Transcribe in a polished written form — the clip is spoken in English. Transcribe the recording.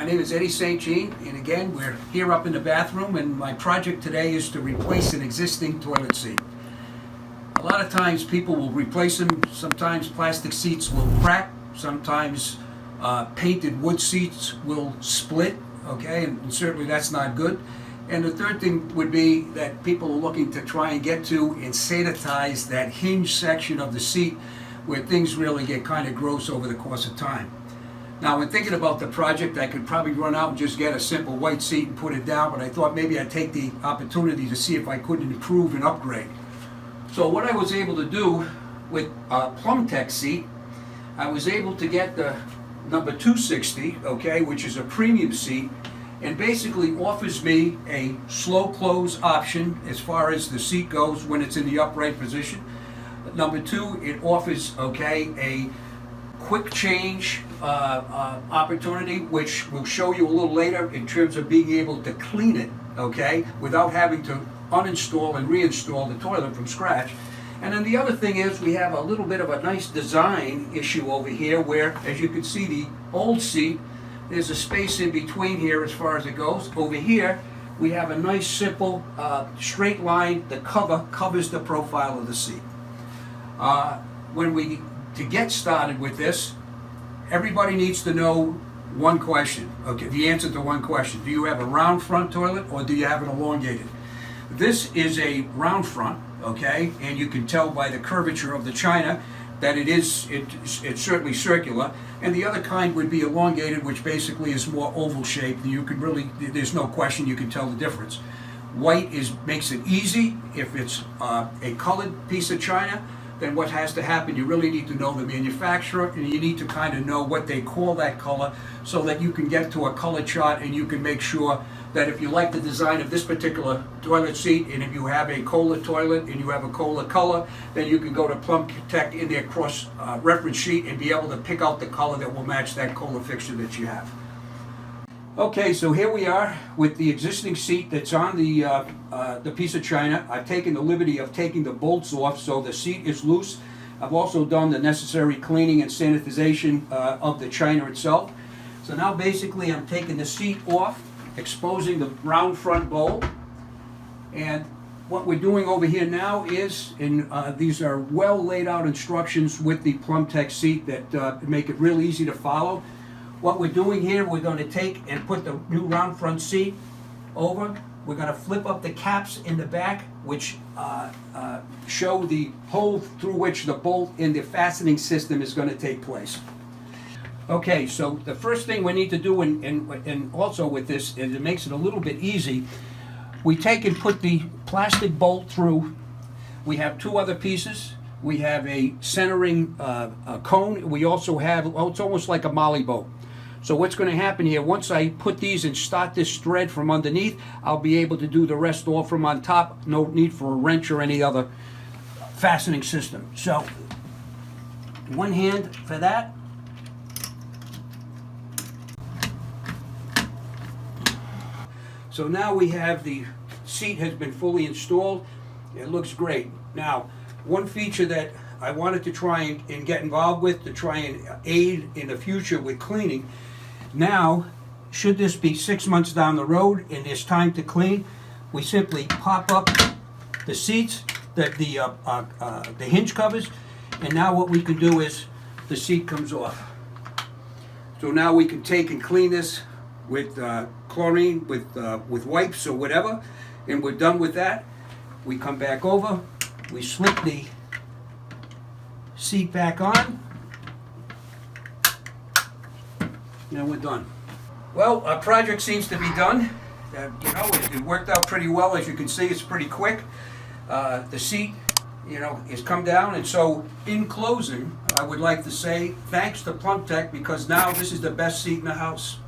My name is Eddie St. Jean, and again, we're here up in the bathroom, and my project today is to replace an existing toilet seat. A lot of times people will replace them. Sometimes plastic seats will crack, sometimes painted wood seats will split, okay, and certainly that's not good. And the third thing would be that people are looking to try and get to and sanitize that hinge section of the seat where things really get kind of gross over the course of time. Now, when thinking about the project, I could probably run out and just get a simple white seat and put it down, but I thought maybe I'd take the opportunity to see if I couldn't improve and upgrade. So what I was able to do with a Plumbtech seat, I was able to get the number 260, okay, which is a premium seat, and basically offers me a slow close option as far as the seat goes when it's in the upright position. Number two, it offers, okay, a quick change opportunity, which we'll show you a little later in terms of being able to clean it, okay, without having to uninstall and reinstall the toilet from scratch. And then the other thing is we have a little bit of a nice design issue over here where, as you can see, the old seat, there's a space in between here as far as it goes. Over here, we have a nice simple straight line. The cover covers the profile of the seat. To get started with this, everybody needs to know one question, okay, the answer to one question. Do you have a round front toilet or do you have an elongated? This is a round front, okay, and you can tell by the curvature of the china that it's certainly circular, and the other kind would be elongated, which basically is more oval shaped. You can really, there's no question you can tell the difference. White makes it easy. If it's a colored piece of china, then what has to happen, you really need to know the manufacturer, and you need to kind of know what they call that color so that you can get to a color chart and you can make sure that if you like the design of this particular toilet seat, and if you have a Kohler toilet and you have a Kohler color, then you can go to Plumbtech in their cross reference sheet and be able to pick out the color that will match that Kohler fixture that you have. Okay, so here we are with the existing seat that's on the piece of china. I've taken the liberty of taking the bolts off so the seat is loose. I've also done the necessary cleaning and sanitization of the china itself. So now basically I'm taking the seat off, exposing the round front bowl. And what we're doing over here now is, these are well laid out instructions with the Plumbtech seat that make it real easy to follow. What we're doing here, we're going to take and put the new round front seat over. We're going to flip up the caps in the back, which show the hole through which the bolt in the fastening system is going to take place. Okay, so the first thing we need to do, and also with this, and it makes it a little bit easy, we take and put the plastic bolt through. We have two other pieces. We have a centering cone. We also have, well, it's almost like a molly bolt. So what's going to happen here, once I put these and start this thread from underneath, I'll be able to do the rest all from on top. No need for a wrench or any other fastening system. So one hand for that. So now we have the seat has been fully installed. It looks great. Now, one feature that I wanted to try and get involved with to try and aid in the future with cleaning. Now, should this be 6 months down the road and it's time to clean, we simply pop up the seats, the hinge covers, and now what we can do is the seat comes off. So now we can take and clean this with chlorine, with wipes or whatever, and we're done with that. We come back over, we slip the seat back on, and we're done. Well, our project seems to be done. It worked out pretty well. As you can see, it's pretty quick. The seat, has come down, and so in closing, I would like to say thanks to Plumbtech, because now this is the best seat in the house.